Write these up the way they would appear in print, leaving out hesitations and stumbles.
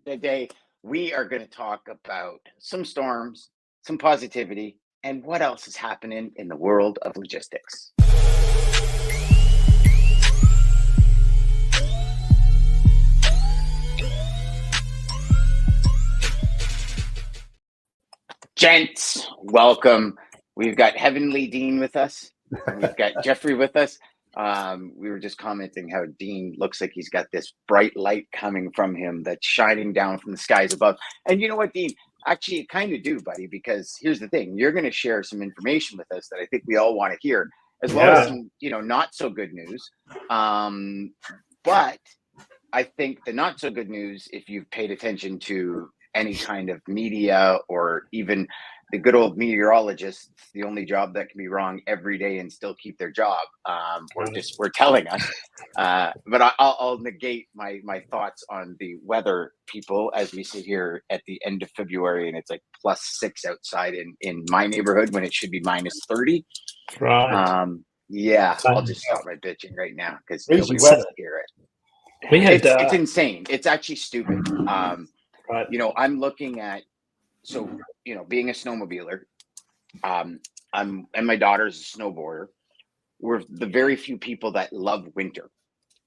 Today, we are going to talk about some storms, some positivity, and what else is happening in the world of logistics. Gents, welcome. We've got Heavenly Dean with us. We've got Jeffrey with us. We were just commenting how Dean looks like he's got this bright light coming from him that's shining down from the skies above. And you know what, Dean? Actually, you kind of do, buddy, because here's the thing. You're going to share some information with us that I think we all want to hear, as well as some, not so good news. But I think the not so good news, if you've paid attention to any kind of media or even the good old meteorologists, the only job that can be wrong every day and still keep their job, we're telling us. But I'll negate my thoughts on the weather, people, as we sit here at the end of February and it's like +6 outside in my neighborhood when it should be -30. Right. Yeah, I'll just stop my bitching right now because nobody weather. wants to hear it. We had It's insane. It's actually stupid. right. I'm looking at, being a snowmobiler, and my daughter's a snowboarder. We're the very few people that love winter,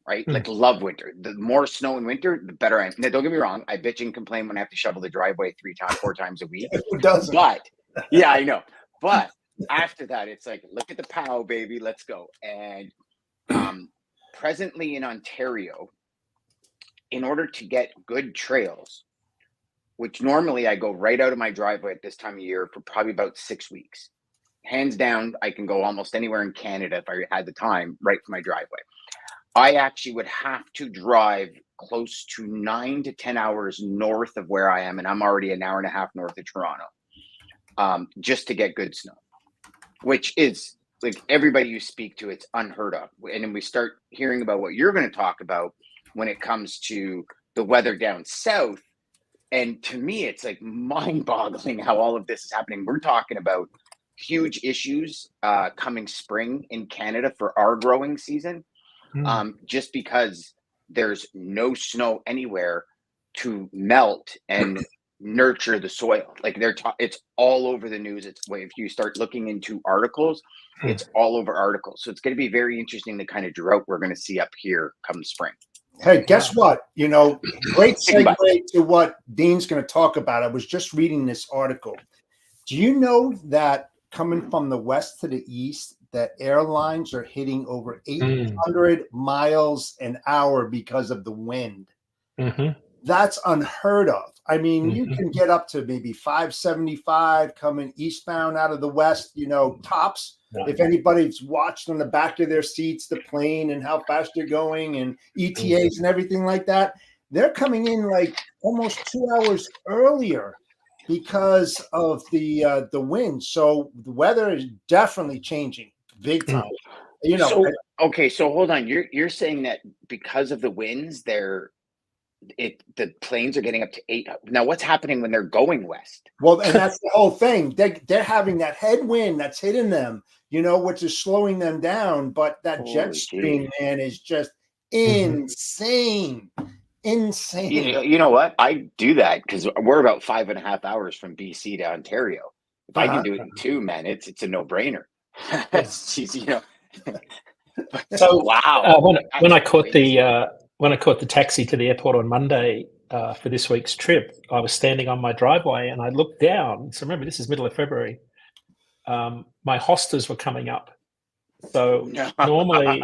right? Like love winter. The more snow in winter, the better I am. Now, don't get me wrong. I bitch and complain when I have to shovel the driveway 4 times a week. Who doesn't? But yeah, I know. But after that, it's like, look at the POW, baby. Let's go. And presently in Ontario, in order to get good trails, which normally I go right out of my driveway at this time of year for probably about 6 weeks. Hands down, I can go almost anywhere in Canada if I had the time right from my driveway. I actually would have to drive close to 9 to 10 hours north of where I am, and I'm already an hour and a half north of Toronto, just to get good snow, which is like everybody you speak to, it's unheard of. And then we start hearing about what you're going to talk about when it comes to the weather down south. And to me, it's like mind-boggling how all of this is happening. We're talking about huge issues coming spring in Canada for our growing season, just because there's no snow anywhere to melt and nurture the soil. Like it's all over the news. If you start looking into articles, it's all over articles. So it's going to be very interesting the kind of drought we're going to see up here come spring. Hey, guess what? Great segue to what Dean's going to talk about. I was just reading this article. Do you know that coming from the west to the east, that airlines are hitting over 800 miles an hour because of the wind? That's unheard of. I mean, you can get up to maybe 575 coming eastbound out of the west, tops. If anybody's watched on the back of their seats, the plane and how fast they're going and ETAs and everything like that, they're coming in like almost 2 hours earlier because of the wind. So the weather is definitely changing big time. So hold on. You're saying that because of the winds, the planes are getting up to 8. Now, what's happening when they're going west? Well, and that's the whole thing. They're having that headwind that's hitting them, which is slowing them down. But that jet stream, man, is just insane. Insane. You know what? I do that because we're about 5.5 hours from BC to Ontario. If I can do it in 2, man, it's a no-brainer. So wow. When I caught the taxi to the airport on Monday for this week's trip, I was standing on my driveway and I looked down. So remember, this is middle of February. My hostas were coming up. So normally,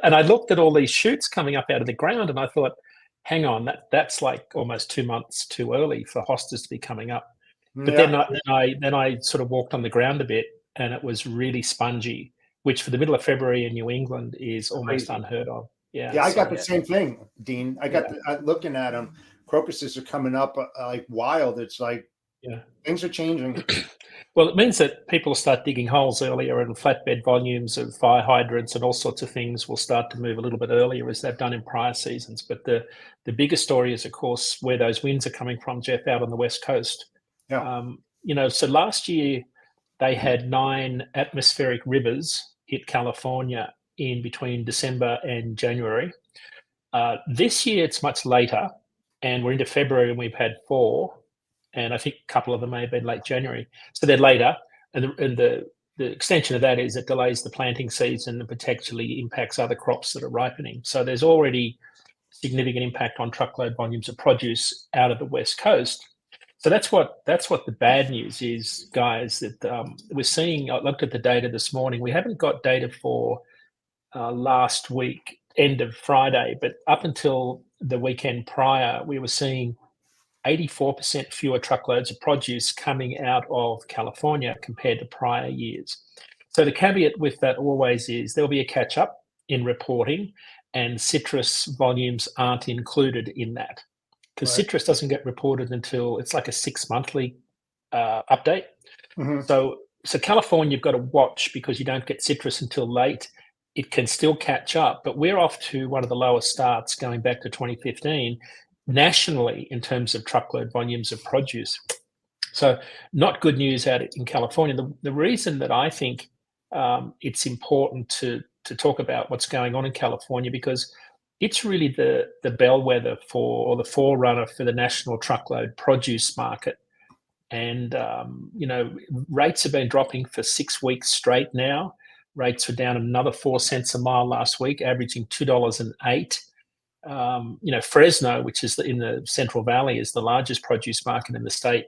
and I looked at all these shoots coming up out of the ground, and I thought, hang on, that's like almost 2 months too early for hostas to be coming up. But then I sort of walked on the ground a bit, and it was really spongy, which for the middle of February in New England is almost unheard of. Yeah, I got the same thing, Dean. I got looking at them. Crocuses are coming up like wild. It's like things are changing. Well, it means that people will start digging holes earlier, and flatbed volumes of fire hydrants and all sorts of things will start to move a little bit earlier, as they've done in prior seasons. But the bigger story is, of course, where those winds are coming from, Jeff, out on the West Coast. So last year they had 9 atmospheric rivers hit California in between December and January. This year it's much later. and we're into February and we've had 4, and I think a couple of them may have been late January. So they're later, and the extension of that is it delays the planting season and potentially impacts other crops that are ripening. So there's already significant impact on truckload volumes of produce out of the West Coast. So that's what the bad news is, guys, that we're seeing. I looked at the data this morning. We haven't got data for last week, end of Friday, but up until the weekend prior, we were seeing 84% fewer truckloads of produce coming out of California compared to prior years. So the caveat with that always is there'll be a catch up in reporting, and citrus volumes aren't included in that, because citrus doesn't get reported until it's like a 6-monthly update. Mm-hmm. So California, you've got to watch because you don't get citrus until late. It can still catch up, but we're off to one of the lowest starts going back to 2015 nationally in terms of truckload volumes of produce. So not good news out in California. The reason that I think it's important to talk about what's going on in California, because it's really the bellwether or the forerunner for the national truckload produce market. And, rates have been dropping for 6 weeks straight now. Rates were down another 4 cents a mile last week, averaging $2.08. Fresno, which is in the Central Valley, is the largest produce market in the state.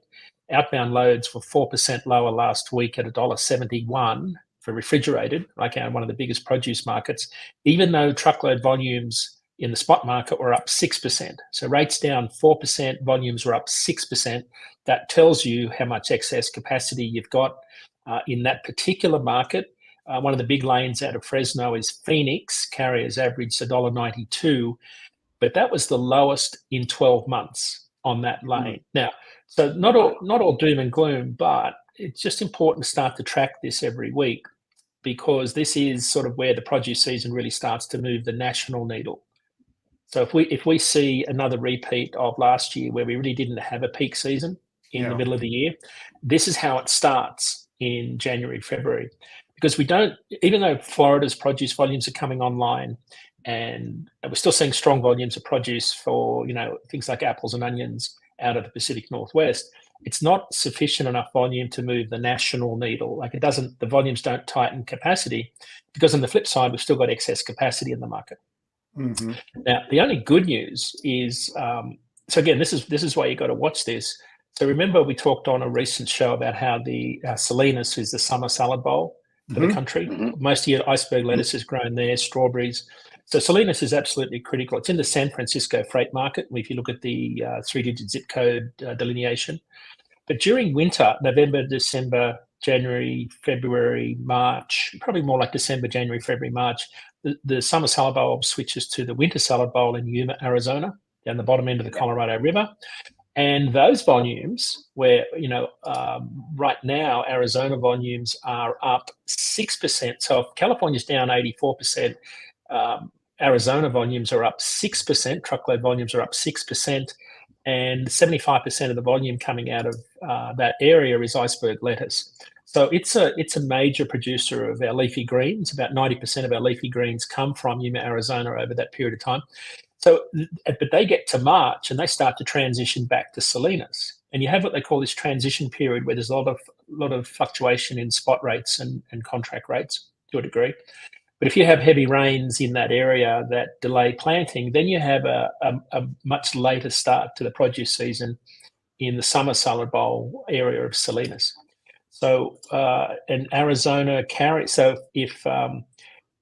Outbound loads were 4% lower last week at $1.71 for refrigerated, like one of the biggest produce markets, even though truckload volumes in the spot market were up 6%. So rates down 4%, volumes were up 6%. That tells you how much excess capacity you've got in that particular market. One of the big lanes out of Fresno is Phoenix. Carriers averaged $1.92, but that was the lowest in 12 months on that lane. Now, so not all doom and gloom, but it's just important to start to track this every week, because this is sort of where the produce season really starts to move the national needle. So if we see another repeat of last year where we really didn't have a peak season in the middle of the year, this is how it starts in January, February. Because we don't, even though Florida's produce volumes are coming online and we're still seeing strong volumes of produce for, things like apples and onions out of the Pacific Northwest, it's not sufficient enough volume to move the national needle. Like the volumes don't tighten capacity, because on the flip side, we've still got excess capacity in the market. Mm-hmm. Now, the only good news is, so again, this is why you got to watch this. So remember, we talked on a recent show about how the Salinas is the summer salad bowl for the country. Mm-hmm. Most of your iceberg lettuce is grown there, strawberries. So Salinas is absolutely critical. It's in the San Francisco freight market, if you look at the 3-digit zip code delineation. But during winter, November, December, January, February, March, probably more like December, January, February, March, the summer salad bowl switches to the winter salad bowl in Yuma, Arizona, down the bottom end of the Colorado River. And those volumes where, right now, Arizona volumes are up 6%. So if California's down 84%, Arizona volumes are up 6%, truckload volumes are up 6%, and 75% of the volume coming out of that area is iceberg lettuce. So it's a major producer of our leafy greens. About 90% of our leafy greens come from Yuma, Arizona over that period of time. So, but they get to March and they start to transition back to Salinas. And you have what they call this transition period, where there's a lot of fluctuation in spot rates and contract rates to a degree. But if you have heavy rains in that area that delay planting, then you have a much later start to the produce season in the summer salad bowl area of Salinas. So, and Arizona so if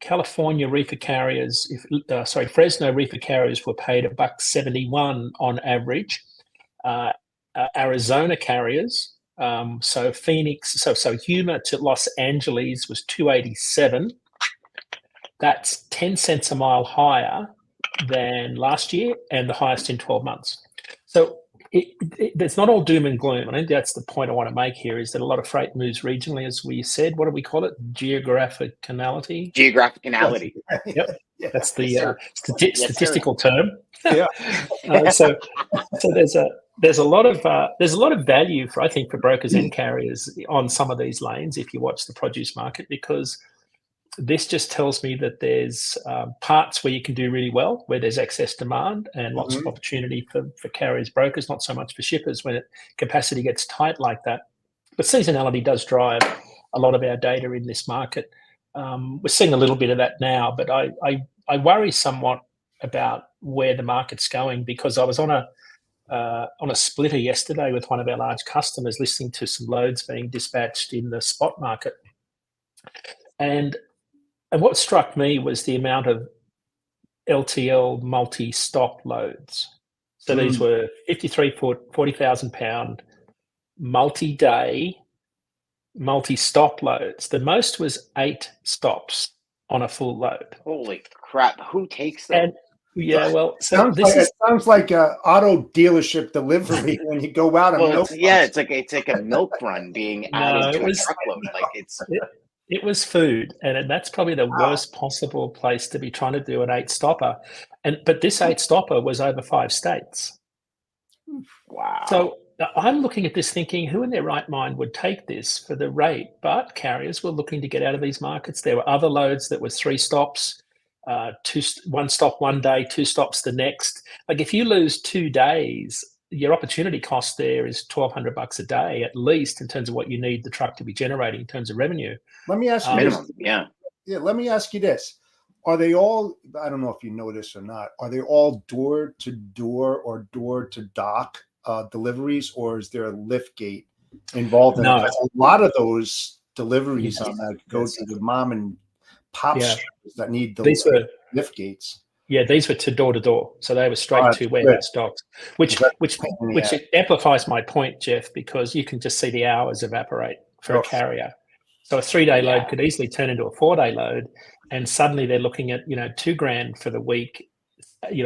California reefer carriers, Fresno reefer carriers were paid $1.71 on average. Arizona carriers, so Phoenix, so Yuma to Los Angeles was $2.87. That's 10 cents a mile higher than last year and the highest in 12 months. So it's not all doom and gloom. I think that's the point I want to make here, is that a lot of freight moves regionally, as we said. What do we call it? Geographicality? Geographicality. Yep. Yeah. That's the statistical term. Yeah. So there's a lot of value for brokers and carriers on some of these lanes if you watch the produce market, because this just tells me that there's parts where you can do really well, where there's excess demand and lots of opportunity for carriers, brokers, not so much for shippers when capacity gets tight like that. But seasonality does drive a lot of our data in this market. We're seeing a little bit of that now, but I worry somewhat about where the market's going, because I was on a splitter yesterday with one of our large customers, listening to some loads being dispatched in the spot market. And what struck me was the amount of LTL multi-stop loads. So these were 53-foot, 40,000 pound, multi-day, multi-stop loads. The most was 8 stops on a full load. Holy crap! Who takes them? And yeah, well, so it sounds like a auto dealership delivery when you go out. Well, it's like a milk run being added to a truckload. It was food, and that's probably the worst possible place to be trying to do an 8-stopper. But this 8-stopper was over 5 states. Wow. So I'm looking at this thinking, who in their right mind would take this for the rate? But carriers were looking to get out of these markets. There were other loads that was 3 stops, 1 stop one day, 2 stops the next. Like if you lose 2 days, your opportunity cost there is $1,200 a day at least, in terms of what you need the truck to be generating in terms of revenue. Let me ask you minimum, this. yeah. Let me ask you this: are they all? I don't know if you know this or not. Are they all door to door or door to dock deliveries, or is there a lift gate involved in it? A lot of those deliveries on that go to the mom and pop stores that need the lift gates. Yeah, these were to door, so they were straight to warehouse docks, which amplifies my point, Jeff, because you can just see the hours evaporate for a carrier. So a 3-day load could easily turn into a 4-day load, and suddenly they're looking at $2,000 for the week,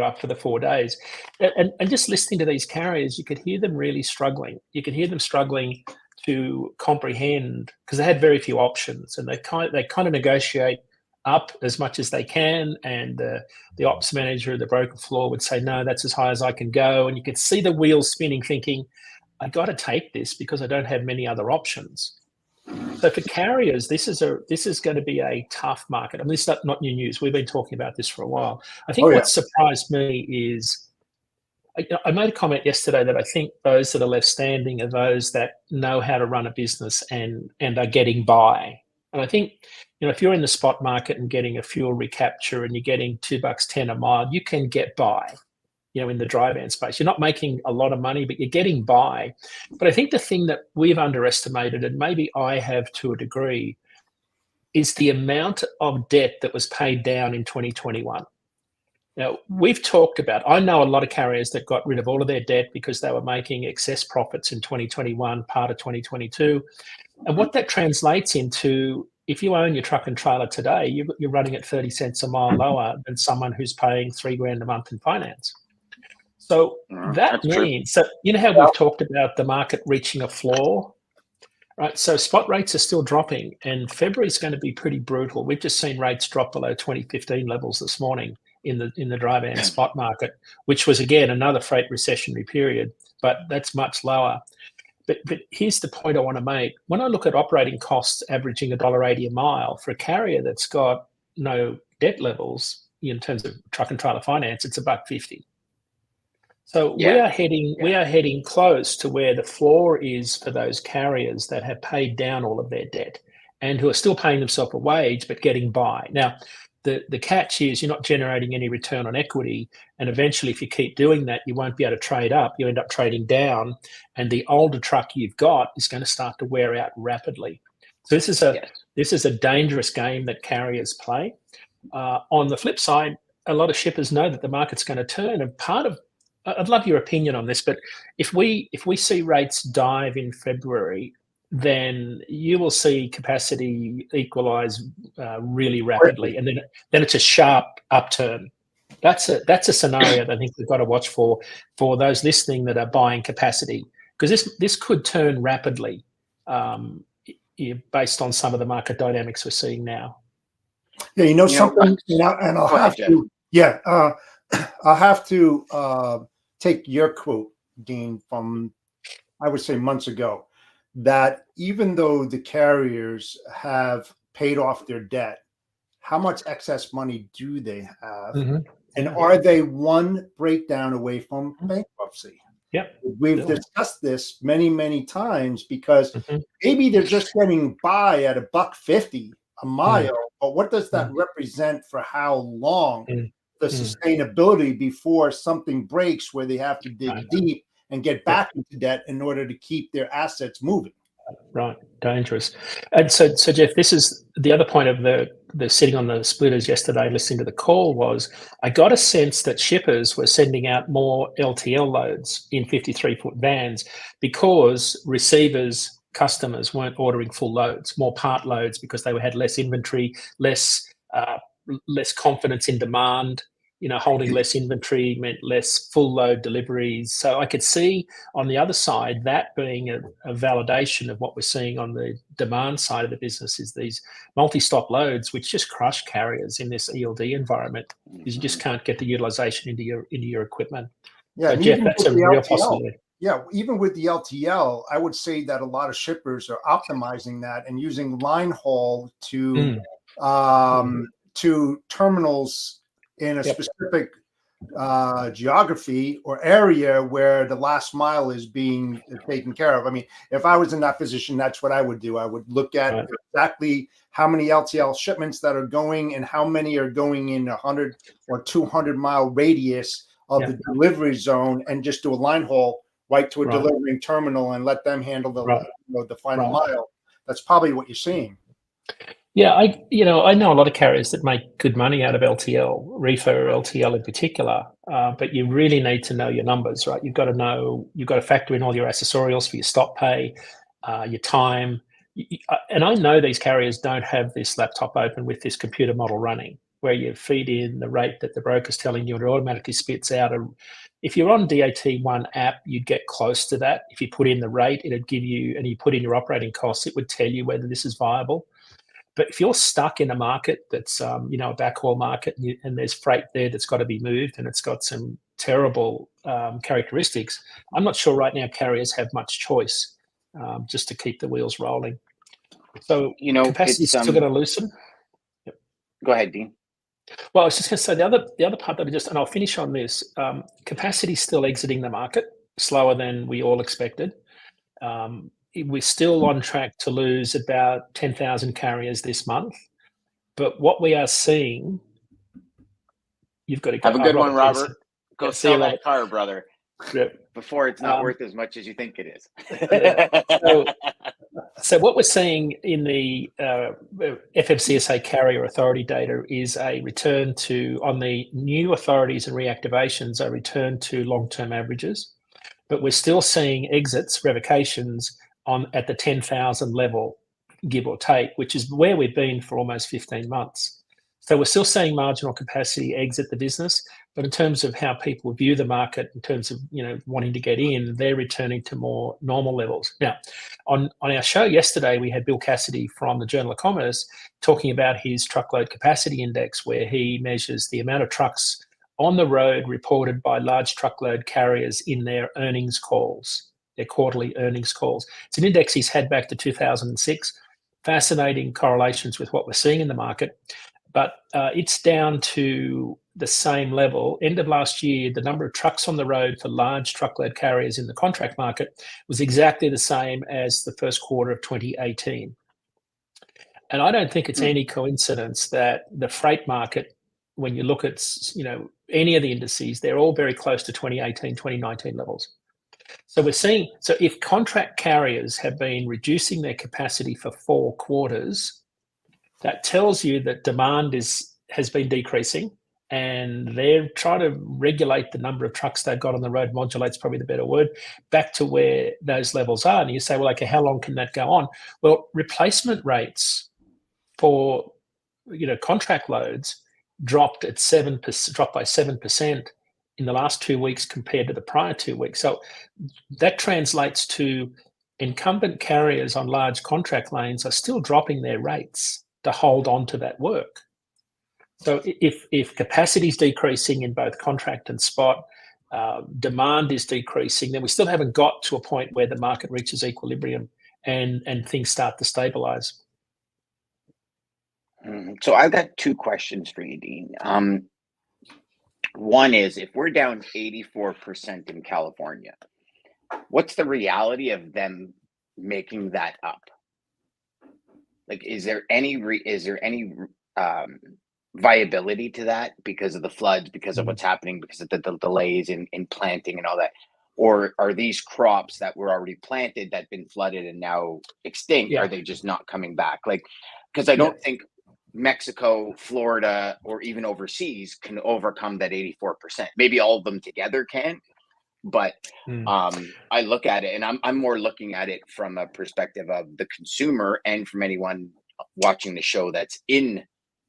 up for the 4 days. And just listening to these carriers, you could hear them really struggling. You could hear them struggling to comprehend, because they had very few options, and they kind of negotiate up as much as they can, and the ops manager, the broker floor would say, no, that's as high as I can go. And you could see the wheels spinning, thinking, I got to take this because I don't have many other options. So for carriers, this is going to be a tough market. I mean, this is not new news. We've been talking about this for a while. I think what surprised me is, I made a comment yesterday that I think those that are left standing are those that know how to run a business and are getting by. And I think, if you're in the spot market and getting a fuel recapture and you're getting $2.10 a mile, you can get by, in the dry van space. You're not making a lot of money, but you're getting by. But I think the thing that we've underestimated, and maybe I have to a degree, is the amount of debt that was paid down in 2021. Now, we've talked about, I know a lot of carriers that got rid of all of their debt because they were making excess profits in 2021, part of 2022. And what that translates into, if you own your truck and trailer today, you're running at 30 cents a mile lower than someone who's paying $3,000 a month in finance. So that means, so how we've talked about the market reaching a floor, right? So spot rates are still dropping, and February is going to be pretty brutal. We've just seen rates drop below 2015 levels this morning in the dry van spot market, which was again another freight recessionary period, but that's much lower. But here's the point I want to make. When I look at operating costs averaging $1.80 a mile for a carrier that's got no debt levels in terms of truck and trailer finance, it's $1.50. So we are heading close to where the floor is for those carriers that have paid down all of their debt and who are still paying themselves a wage but getting by. Now, the catch is you're not generating any return on equity, and eventually if you keep doing that, you won't be able to trade up. You end up trading down, and the older truck you've got is going to start to wear out rapidly. So this is a dangerous game that carriers play. On the flip side, a lot of shippers know that the market's going to turn, and I'd love your opinion on this, but if we see rates dive in February, then you will see capacity equalize really rapidly, and then it's a sharp upturn. That's a scenario that I think we've got to watch for those listening that are buying capacity, because this could turn rapidly based on some of the market dynamics we're seeing now. Yeah, something, and I'll have to. Yeah, I'll have to take your quote, Dean, from I would say months ago, that even though the carriers have paid off their debt how much excess money do they have? Mm-hmm. And are they one breakdown away from bankruptcy? Yep. We've discussed this many, many times because Mm-hmm. maybe they're just getting by at $1.50 a mile, but what does that represent for how long the sustainability before something breaks where they have to dig deep and get back into debt in order to keep their assets moving? Right, dangerous. And so Jeff, this is the other point of the sitting on the splitters yesterday, listening to the call, was I got a sense that shippers were sending out more LTL loads in 53-foot vans because receivers, customers weren't ordering full loads, more part loads because they had less inventory, less confidence in demand. Holding less inventory meant less full load deliveries. So I could see on the other side that being a validation of what we're seeing on the demand side of the business is these multi-stop loads, which just crush carriers in this ELD environment because you just can't get the utilization into your equipment. Yeah, so Jeff, that's a real possibility. Yeah, even with the LTL, I would say that a lot of shippers are optimizing that and using line haul to terminals in a specific geography or area where the last mile is being taken care of. I mean, if I was in that position, that's what I would do. I would look at exactly how many LTL shipments that are going and how many are going in 100 or 200 mile radius of the delivery zone and just do a line haul right to a delivering terminal and let them handle the final mile. That's probably what you're seeing. Yeah, I know a lot of carriers that make good money out of LTL, reefer LTL in particular, but you really need to know your numbers, right? You've got to factor in all your accessorials for your stop pay, your time. And I know these carriers don't have this laptop open with this computer model running where you feed in the rate that the broker's telling you and it automatically spits out. If you're on DAT1 app, you'd get close to that. If you put in the rate, it'd give you, and you put in your operating costs, it would tell you whether this is viable. But if you're stuck in a market that's, a backhaul market and there's freight there that's got to be moved and it's got some terrible characteristics, I'm not sure right now carriers have much choice just to keep the wheels rolling. So, capacity is still going to loosen. Yep. Go ahead, Dean. Well, I was just going to say the other part that and I'll finish on this, capacity is still exiting the market slower than we all expected. We're still on track to lose about 10,000 carriers this month. But what we are seeing, you've got to go. Have a good one, Robert. Go sell that car, brother. Yep. Before it's not worth as much as you think it is. So what we're seeing in the FMCSA carrier authority data is a return to, on the new authorities and reactivations, a return to long-term averages. But we're still seeing exits, revocations, at the 10,000 level, give or take, which is where we've been for almost 15 months. So we're still seeing marginal capacity exit the business, but in terms of how people view the market, in terms of wanting to get in, they're returning to more normal levels. Now, on our show yesterday, we had Bill Cassidy from the Journal of Commerce talking about his truckload capacity index, where he measures the amount of trucks on the road reported by large truckload carriers in their earnings calls, their quarterly earnings calls. It's an index he's had back to 2006. Fascinating correlations with what we're seeing in the market. But it's down to the same level. End of last year, the number of trucks on the road for large truckload carriers in the contract market was exactly the same as the first quarter of 2018. And I don't think it's any coincidence that the freight market, when you look at any of the indices, they're all very close to 2018, 2019 levels. So we're seeing, if contract carriers have been reducing their capacity for 4 quarters, that tells you that demand has been decreasing and they're trying to regulate the number of trucks they've got on the road, modulate's probably the better word, back to where those levels are. And you say, well, okay, how long can that go on? Well, replacement rates for contract loads dropped by 7% in the last 2 weeks compared to the prior 2 weeks. So that translates to incumbent carriers on large contract lanes are still dropping their rates to hold on to that work. So if capacity is decreasing in both contract and spot, demand is decreasing, then we still haven't got to a point where the market reaches equilibrium and things start to stabilize. So I've got two questions for you, Dean. One is, if we're down 84% in California, what's the reality of them making that up? Like, is there any viability to that because of the floods, because of what's happening, because of the delays in planting and all that? Or are these crops that were already planted that been flooded and now extinct, are they just not coming back? Like, because I don't think Mexico, Florida, or even overseas can overcome that 84%. Maybe all of them together can, but I look at it, and I'm more looking at it from a perspective of the consumer and from anyone watching the show that's in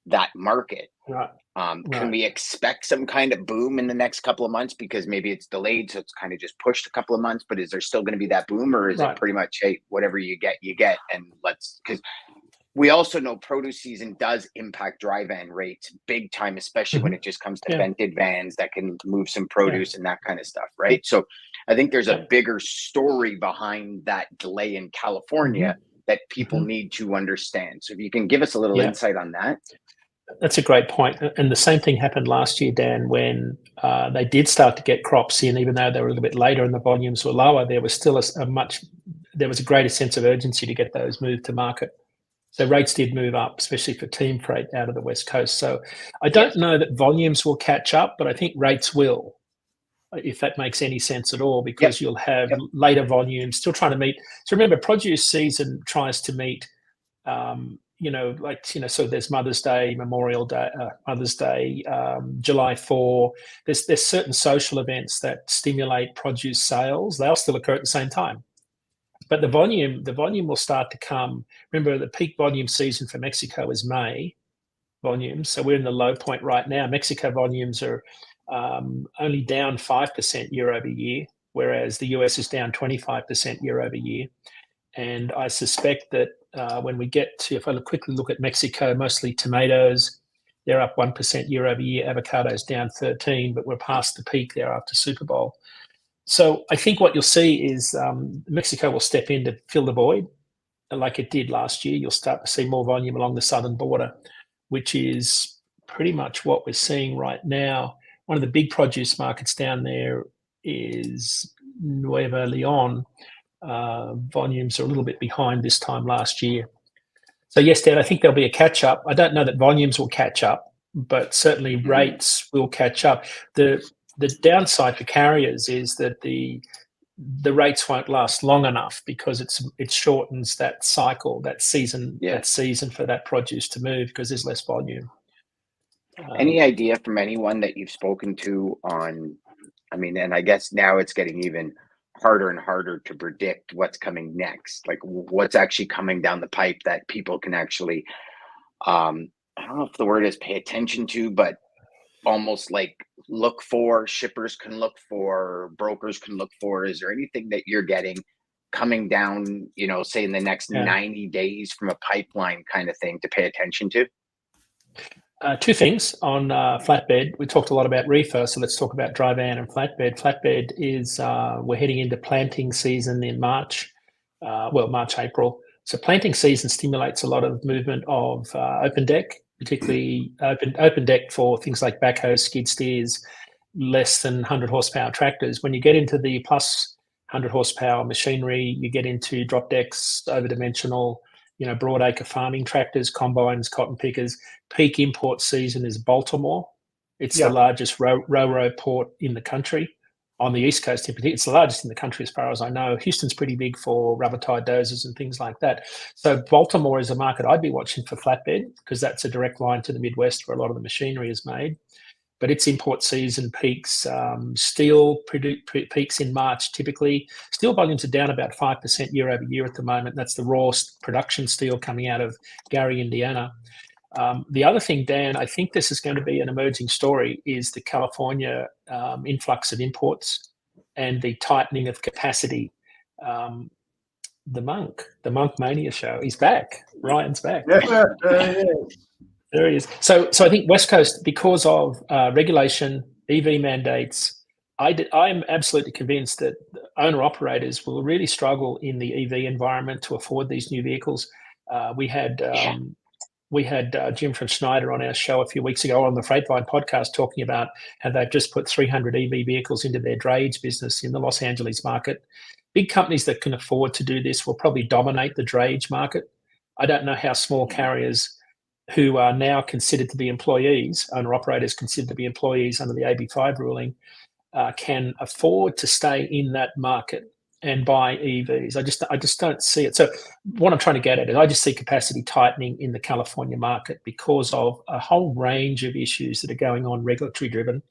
that market. Right. Can we expect some kind of boom in the next couple of months? Because maybe it's delayed, so it's kind of just pushed a couple of months, but is there still going to be that boom, or is it pretty much, hey, whatever you get, and because we also know produce season does impact dry van rates big time, especially when it just comes to vented vans that can move some produce and that kind of stuff, right? So I think there's a bigger story behind that delay in California that people need to understand. So if you can give us a little insight on that. That's a great point. And the same thing happened last year, Dan, when they did start to get crops in, even though they were a little bit later and the volumes were lower, there was still there was a greater sense of urgency to get those moved to market. So rates did move up, especially for team freight out of the West Coast. So I don't know that volumes will catch up, but I think rates will, if that makes any sense at all, because you'll have later volumes still trying to meet. So remember, produce season tries to meet, so there's Mother's Day, Memorial Day, Mother's Day, July 4. There's certain social events that stimulate produce sales. They'll still occur at the same time. But the volume will start to come. Remember, the peak volume season for Mexico is May volumes. So we're in the low point right now. Mexico volumes are only down 5% year over year, whereas the US is down 25% year over year. And I suspect that when we get to, if I quickly look at Mexico, mostly tomatoes, they're up 1% year over year. Avocados down 13%, but we're past the peak there after Super Bowl. So I think what you'll see is Mexico will step in to fill the void like it did last year. You'll start to see more volume along the southern border, which is pretty much what we're seeing right now. One of the big produce markets down there is Nuevo Leon. Volumes are a little bit behind this time last year. So yes, Dan, I think there'll be a catch up. I don't know that volumes will catch up, but certainly rates will catch up. The downside for carriers is that the rates won't last long enough because it shortens that cycle, that season for that produce to move because there's less volume. Any idea from anyone that you've spoken to on, and I guess now it's getting even harder and harder to predict what's coming next, like what's actually coming down the pipe that people can actually, I don't know if the word is pay attention to, but almost like look for, shippers can look for, brokers can look for. Is there anything that you're getting coming down, say in the next 90 days from a pipeline kind of thing to pay attention to? Two things on flatbed. We talked a lot about reefer, so let's talk about dry van and flatbed. Flatbed is, we're heading into planting season in March, April. So planting season stimulates a lot of movement of open deck, particularly open deck for things like backhoes, skid steers, less than 100 horsepower tractors. When you get into the plus 100 horsepower machinery, you get into drop decks, over-dimensional, broad acre farming tractors, combines, cotton pickers. Peak import season is Baltimore. It's the largest ro-ro port in the country. On the East Coast in particular, it's the largest in the country as far as I know. Houston's pretty big for rubber tire dozers and things like that. So Baltimore is a market I'd be watching for flatbed because that's a direct line to the Midwest where a lot of the machinery is made. But its import season peaks. Steel peaks in March typically. Steel volumes are down about 5% year over year at the moment. That's the raw production steel coming out of Gary, Indiana. The other thing, Dan, I think this is going to be an emerging story, is the California influx of imports and the tightening of capacity. The Monk Mania show, he's back. Ryan's back. There he is. So I think West Coast, because of regulation, EV mandates, I'm absolutely convinced that owner-operators will really struggle in the EV environment to afford these new vehicles. We had we had Jim from Schneider on our show a few weeks ago on the Freightline podcast talking about how they've just put 300 EV vehicles into their drayage business in the Los Angeles market. Big companies that can afford to do this will probably dominate the drayage market. I don't know how small carriers who are now considered to be employees, owner-operators considered to be employees under the AB5 ruling, can afford to stay in that market and buy EVs. I just don't see it. So what I'm trying to get at is I just see capacity tightening in the California market because of a whole range of issues that are going on, regulatory driven.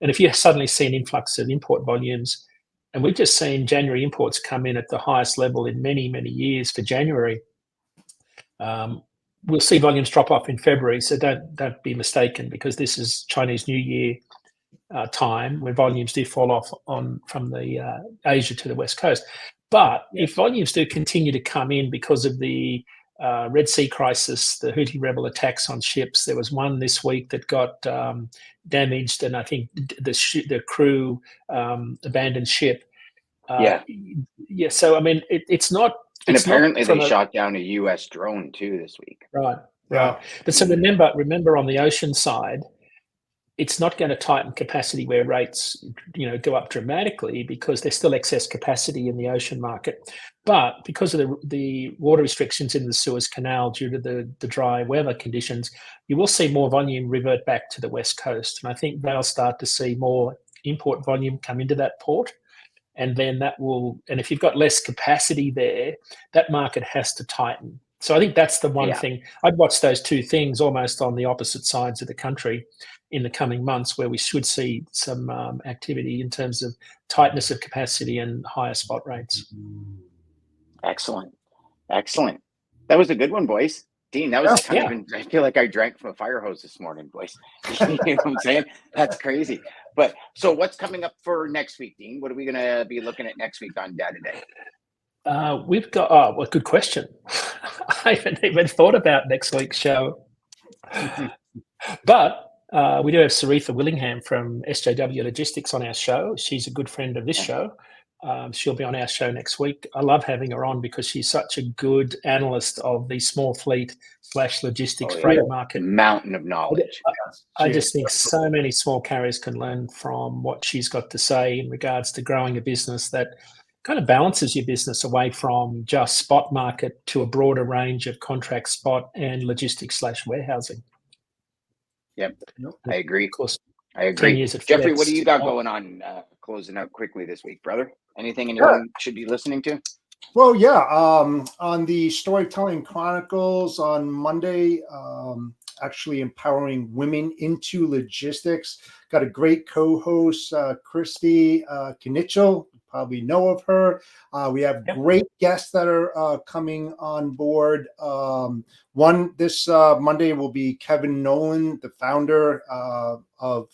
And if you suddenly see an influx of import volumes, and we've just seen January imports come in at the highest level in many, many years for January, we'll see volumes drop off in February. So don't be mistaken, because this is Chinese New Year time when volumes do fall off from the Asia to the West Coast. But if volumes do continue to come in because of the Red Sea crisis, the Houthi rebel attacks on ships, there was one this week that got damaged, and I think the crew abandoned ship. Yeah. So I mean, it's not. And apparently they shot down a U.S. drone too this week. Right. But so remember on the ocean side, it's not going to tighten capacity where rates, go up dramatically, because there's still excess capacity in the ocean market. But because of the water restrictions in the Suez Canal due to the dry weather conditions, you will see more volume revert back to the West Coast. And I think they'll start to see more import volume come into that port. And then and if you've got less capacity there, that market has to tighten. So I think that's the one thing. I'd watch those two things almost on the opposite sides of the country in the coming months, where we should see some activity in terms of tightness of capacity and higher spot rates. Excellent. That was a good one, boys. Dean, that was I feel like I drank from a fire hose this morning, boys. You know what I'm saying? That's crazy. But so what's coming up for next week, Dean? What are we going to be looking at next week on Data Day? We've got, good question. I haven't even thought about next week's show. But we do have Saritha Willingham from SJW Logistics on our show. She's a good friend of this show. She'll be on our show next week. I love having her on because she's such a good analyst of the small fleet / logistics freight market. Mountain of knowledge. I just think so many small carriers can learn from what she's got to say in regards to growing a business that kind of balances your business away from just spot market to a broader range of contract, spot, and logistics / warehousing. Yep, I agree. Of course, I agree. Jeffrey, what do you got going on closing out quickly this week, brother? Anything anyone should be listening to? Well, on the Storytelling Chronicles on Monday, actually empowering women into logistics. Got a great co-host, Christy Knichel. Probably know of her. We have great guests that are coming on board. One this Monday will be Kevin Nolan, the founder of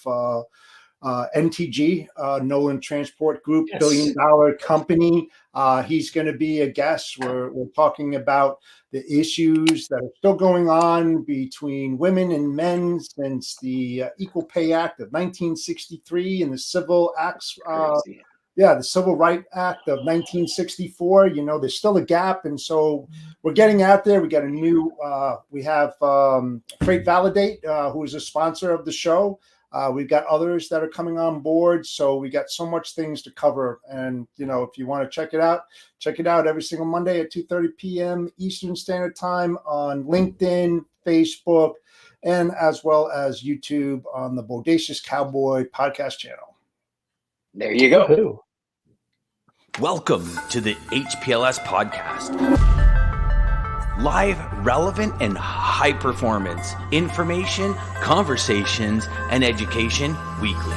NTG, Nolan Transport Group, $1 billion company. He's going to be a guest. We're talking about the issues that are still going on between women and men since the Equal Pay Act of 1963 and the Civil Acts. The Civil Rights Act of 1964, there's still a gap. And so we're getting out there. We got a new, we have Freight Validate, who is a sponsor of the show. We've got others that are coming on board. So we got so much things to cover. And, if you want to check it out every single Monday at 2:30 p.m. Eastern Standard Time on LinkedIn, Facebook, and as well as YouTube on the Bodacious Cowboy podcast channel. There you go. Woo-hoo. Welcome to the HPLS podcast. Live, relevant, and high performance information, conversations, and education weekly.